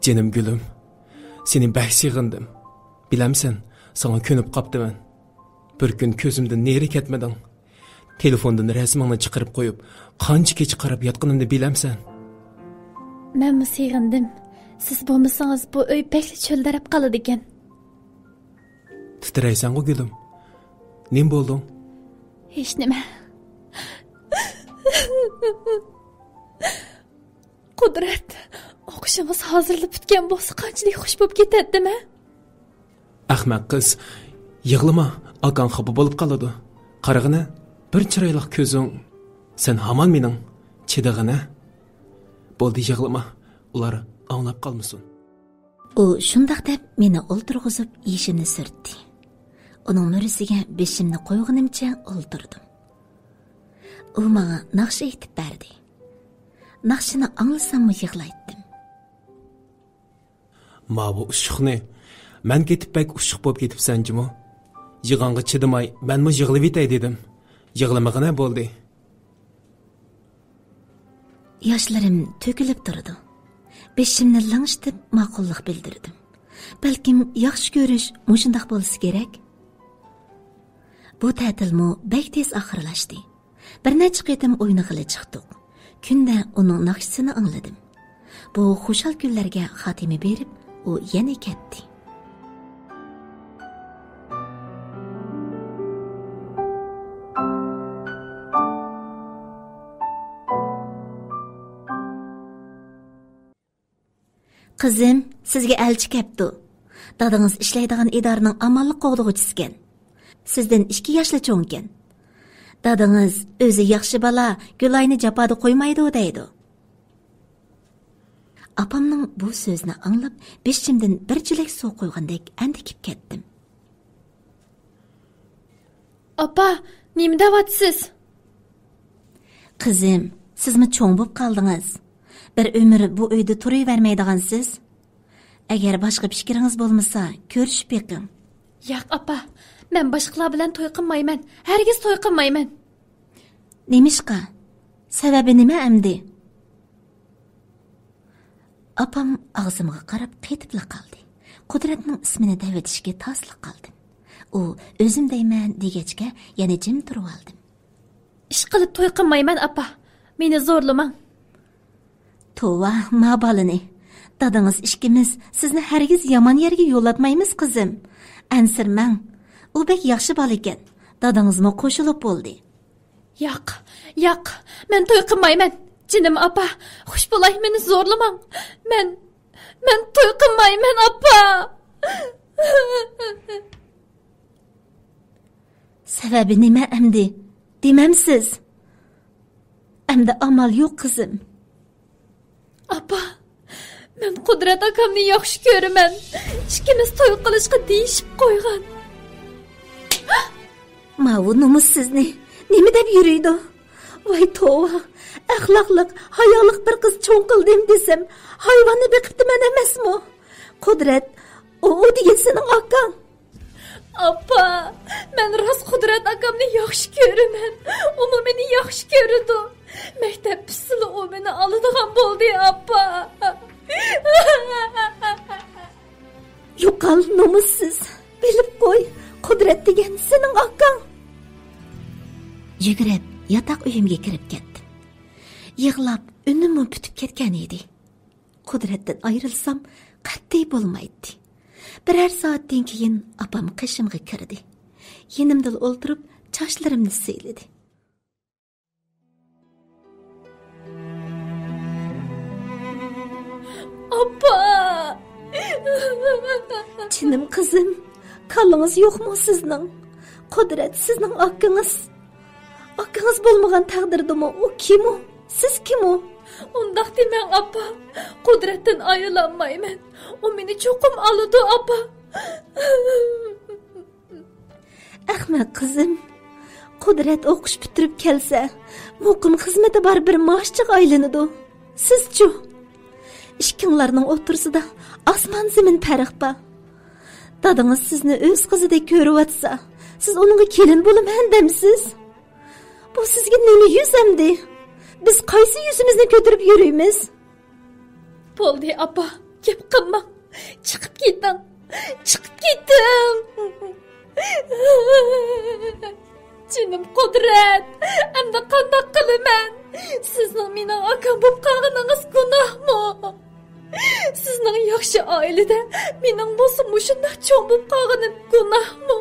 Canım gülüm, senin bək sığındım. Bilemsen, sana könüp qaptıman. Bir gün közümden neri ketmedin. Telefondan resmini çıkarıp koyup, qancha keç qarab yatqanımda bilemsen. Men mi sığındım? Siz bo'lmasangiz bu uy bekli çölderep qaladı eken. Titreysen o gülüm. Nem boldun? Hiç nime. Kudret, o'qishimiz hozirlab bitgan bo'lsa qanchalik xush bo'lib ketadi-mi? Ahmaq qiz, yig'lama, akan xafa bo'lib qoladi. Qarag'ina, bir chiroyli ko'zing, sen hamon mening chidag'ina. Bo'ldi, yig'lama, ular anglab qolmasin. U shundaq deb meni o'ltirg'izib yeshimni surtdi. Uning murisiga beshimni qo'yganimcha o'ltirdim. U menga naqsh aytib berdi. Naqshini anglasammi yig'laydim. Ma bu ushuqni, men ketib bak ushuq bo'lib ketibsan-jimi? Yig'onga chidamay, menmi yig'lab etay dedim. Yig'lamag'ina bo'ldi. Yoshlarim to'kilib turdi. Beshimni lang'ishtirib ma'qullik bildirdim. Balkim yaxshi ko'rish mushundaq bo'lsa kerak. Bu ta'tilmi bak tez oxirlashdi. Bir necha qitim o'ynag'ili chiqdik. Kunda uning naqshisini angladim. Bu xushal kunlarga xotima berib, u yana ketdi. Qizim, sizga elchi kepti. Dadingiz ishlaydigan idoraning amalli qo'g'dug'uchisikan. Sizdan 2 yoshli cho'nkan. Dadingiz o'zi yaxshi bola, Gulayni jafoda qo'ymaydi deydi. Apamning bu so'zni anglab, beshimdan bir chelak suv qo'ygandek andikib ketdim. Apa, nima deyapsiz? Qizim, sizmi cho'ng bo'lib qoldingiz? Bir umr bu uyda turavermaydigansiz. Agar boshqa fikringiz bo'lmasa, ko'rishib beqing. Yo'q, apa. Men boshqalar bilan to'y qilmayman. Hargiz to'y qilmayman. Nemishqa? Sababi nima endi? Apam og'zimga qarab qetibla qoldi. Qudratning ismini davatishga tasliq qildim. U o'zim deyman degachga yana jim turib oldim. Ish qilib to'y qilmayman, apa. Meni zo'rlamang. Tova, ma balini. Dadingiz ishkimiz sizni hargiz yomon yerga yo'llatmaymiz, qizim. Ansirmang. U bek yaxshi bola ekan. Dadingizmi qo'shilib bo'ldi. Yo'q, yo'q. Men to'y qilmayman. Jinim apa, xush bo'lay, meni zo'rlamang. Men to'y qilmayman, apa. Sababi nima endi? Demamsiz. Endi amal yo'q, qizim. Apa, men Qudrat akamni yaxshi ko'raman. Ikkimiz to'y qilishga deyishib qo'ygan. Mavu sizni nima deb yuriydi? Voy tova, axloqliq, hayoliq bir qiz cho'ng qildim desam, hayvonni beqibdiman emasmi? Qudrat, u degan sening akang. Apa, men rost Qudrat akamni yaxshi ko'raman. U meni yaxshi ko'rdi. Maktab pisili u meni oladigan bo'ldi, apa. Yo'qol, nomussiz. Bilib qo'y, Qudrat degan sening akang. Yugurib, yotoq uyimga kirib ketdim. Yig'lab, unim bitib ketgan edi. Qudratdan ayrilsam, qat'iy bo'lmaydi. Birer soatdan keyin apam qishimga kirdi. Yenimda o'ltirib, chochlarimni siyladi. Apa! Jinim qizim, qalıngiz yo'qmi sizning? Qudrat sizning akangiz. Akangiz bo'lmagan taqdirdami u kim u? Siz kim u? Undaq demang, apa. Qudratdan ayrilanmayman. U meni cho'qim oladi, apa. Ahmaq qizim, Qudrat o'qish bitirib kelsa, muqim xizmati bor bir maoshchiq aylanadi. Siz-chi? İşkinlarning o'tirsida osmon zamin farq bor. Dadingiz sizni o'z qizidek ko'ryapsa, siz uningga kelin bo'laman demsiz? Bu sizga nima yuz endi? Biz qaysi yuzimizni ko'tarib yurimiz? Bo'ldi, apa. gap qilma. Chiqib keting. Chiqib keting. Canım Qudrat, endi qanday qilaman? Sizning mening akam bo'lib qolganingiz gunohmi? Sizning yaxshi oilada mening bo'lsa mushunday cho'ng bo'lib qolganim gunohmi?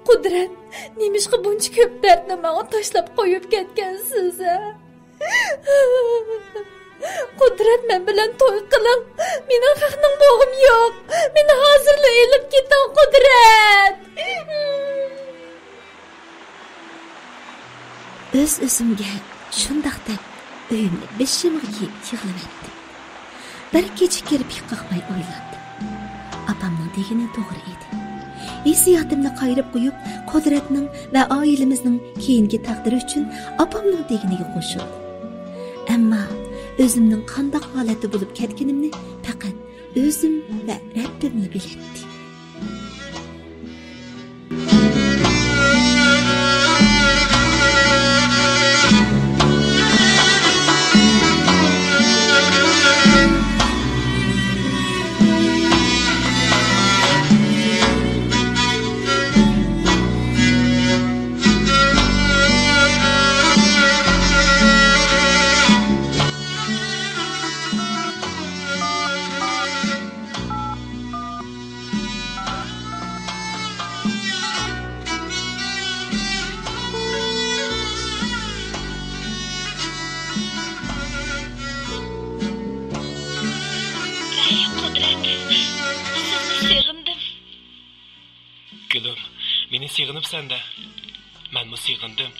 Qudrat, nimishqa buncha ko'p dardni menga tashlab qo'yib ketgansiz? Qudrat, men bilan to'y qiling. Mening haqning bo'g'im yo'q. Meni hozirla elib keting, Qudrat. Öz-özümge şundaq deb uyimni beshimga kiyib yig'lavatdim. Bir kecha kirib yiqaqmay o'ylandim. Apamning degani to'g'ri edi. Hisiyotimni qayirib qo'yib, Qudratning va oilamizning keyingi taqdiri uchun apamning deganiga qo'shildim. Ammo o'zimning qanday holatda bo'lib ketganimni faqat o'zim va Rabbimni bilardi. Gülüm, beni sığınıp sende. Ben mi sığındım?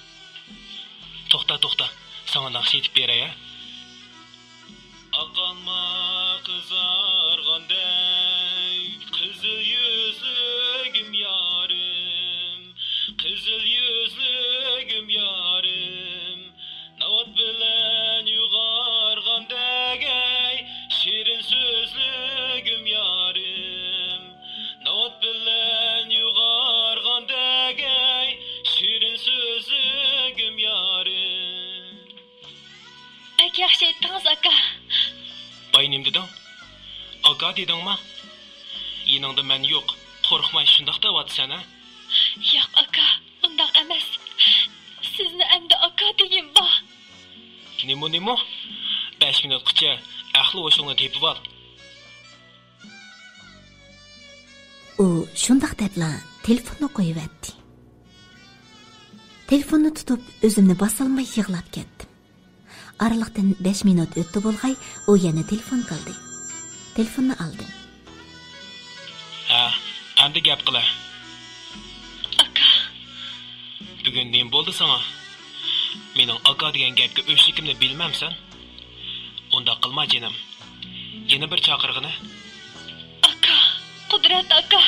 Toxta, sana nakş etip bere ya. Aqalma kızargandek, kızıl yüzlügüm yarım, kızıl yüzlügüm yarım. Navat bilen yugargandek, şirin sözlügüm yarım. Navat bilen yugargandek, şirin sözlügüm yarım. Pek yaxshi etdingiz aka. Baynim dedim. Aka dedin mi? Yanında men yok. Korkmay şundaq da vat sana. Yo'q aka, undaq emas. Sizni endi aka deyim ba. Nemo? 5 minutgacha ahli o'shingni tepib ol. U shundaq debla telefonni qo'yibdi. Telefonni tutib o'zimni bosolmay yig'lab ketdim. Aralıqdan 5 minut o'tdi bo'lg'ay, u yana telefon qildi. Telefonni oldim. Ha, endi gap qila. Aka. Bugun nima bo'ldi sana? Mening aka degan gapga o'shlikimni bilmamsan? Unda qilma jinim. Yana bir chaqirg'ini. Aka, Qudrat aka.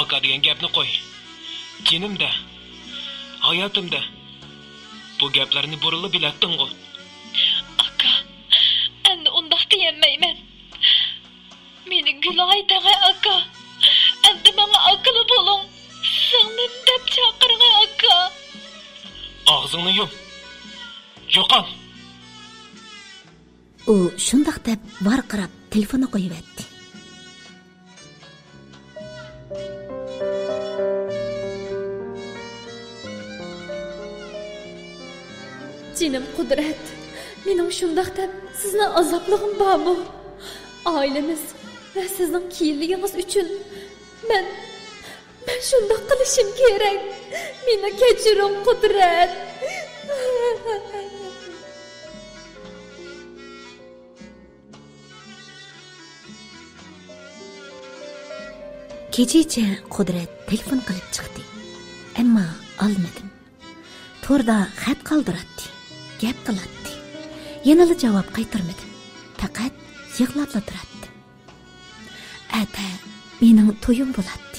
Aka degan gapni qo'y. Jinimda, hayotimda bu gaplarni burilla bilatding-ku. Aka, endi undaq deyemeymen. Meni Gülay tag'ay aka. Endi menga akıllı bo'ling. Singlim deb chaqiring aka. Og'zingni yum. Yo'qol. U shundaq deb varqirab telefonni qo'yibdi. Canım Qudrat, mening shundaq deb sizni azoblig'im bormi? Oilamiz va sizning kiyinligingiz uchun men shundaq qilishim kerak. Meni kechiring Qudrat. Kechicha Qudrat telefon qilib chiqdi. Ammo olmadim. To'rda xat qoldiradi. Gap qiladi. Yana javob qaytarmadim. Faqat yig'lab turadi. Ata mening to'yim bo'ladi.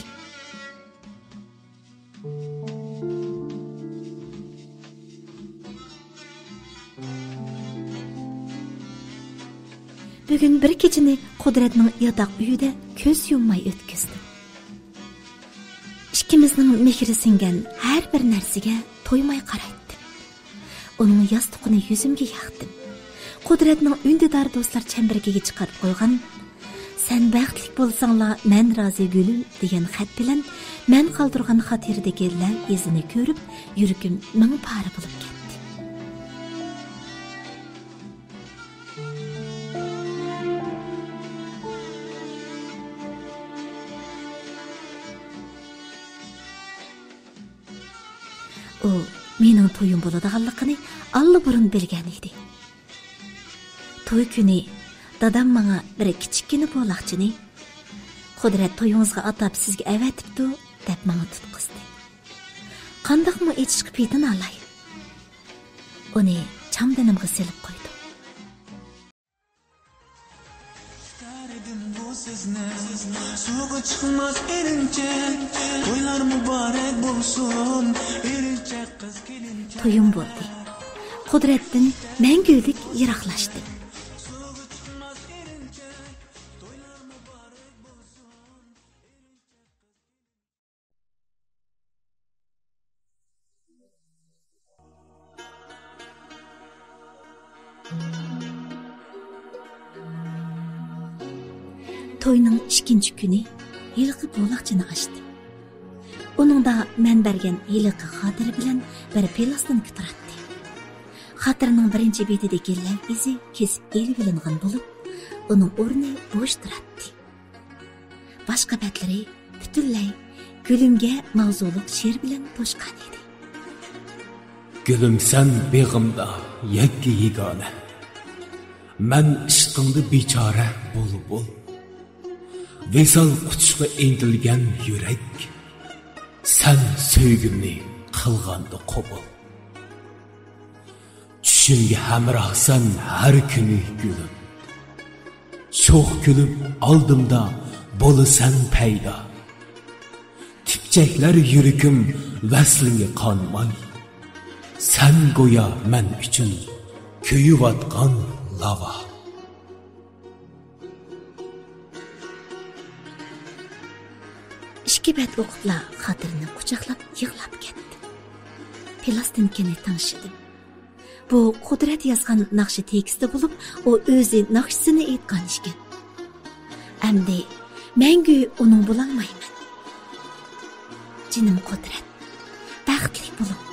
Bugun bir kechani Qudratning yotoq uyida ko'z yummay o'tkazdim. Ikkimizning mehri singan har bir narsaga to'ymay qaraydim. Onun yastıqını yüzümge yaqdim. Qudratning ündidar do'stlar chambirgiga chiqarib qo'ygan "Sen baxtli bo'lsanglar, men rozi gülüm" degan xat bilan men qoldirgan xotirdagi lav izini ko'rib, yuragim ming pari bo'lib ketdi. O, mening to'yim bo'ladiganligini allaburun bilgan edi. To'y kuni dadam menga bir kichikgina bo'laqchini "Qudrat to'yingizga atab sizga avatibdi" deb menga tutqizdi. Qandaqmi etishga petin alay. Uni chamdanimga selib qo'ydi. Suga chiqmas erinchak, to'ylar muborak bo'lsin, erinchak qiz kelinchak. To'yim bo'ldi. Qudratdan mangulik yiroqlashdi. To'yning 2-chi kuni yilqi bo'laqchini ochdi. Uningda men bergan yilqi xotiri bilan bir plastinka turardi. Xotirning birinchi betidagi lav izi kesib elib olingan bo'lib, uning o'rni bo'sh turardi. Boshqa betlari butunlay gülümga mavzuliq she'r bilan to'shqan edi. Gülüm sen beg'imda yakka yegona. Men ishqingda bechora bul-bul. Vesal quchishga intilgan yurak. Sen sevgimni qilganda qabul. Tushimga hamrohsan har kuni gülüm. Sho'x gülüm oldimda bo'lasan paydo. Tipchaklar yuragim vaslinga qonmay. Sen go'yo men uchun kuyayotgan lava. Ikki bet o'qitlar xotirini quchoqlab yig'lab ketdi. Plastinkani tanishidim. Bu Qudrat yozgan naqshi teksti bo'lib, u o'zi naqshisini aytgan ekan. Endi mangu uning bo'lolmayman. Jinim Qudrat, baxtli bo'ling.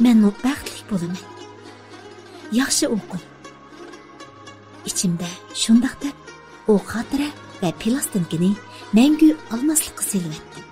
Men baxtli bo'laman. Yaxshi o'qing. İçimde shundaq deb o xotira va plastinkani mangu olmaslikqa selib etdim.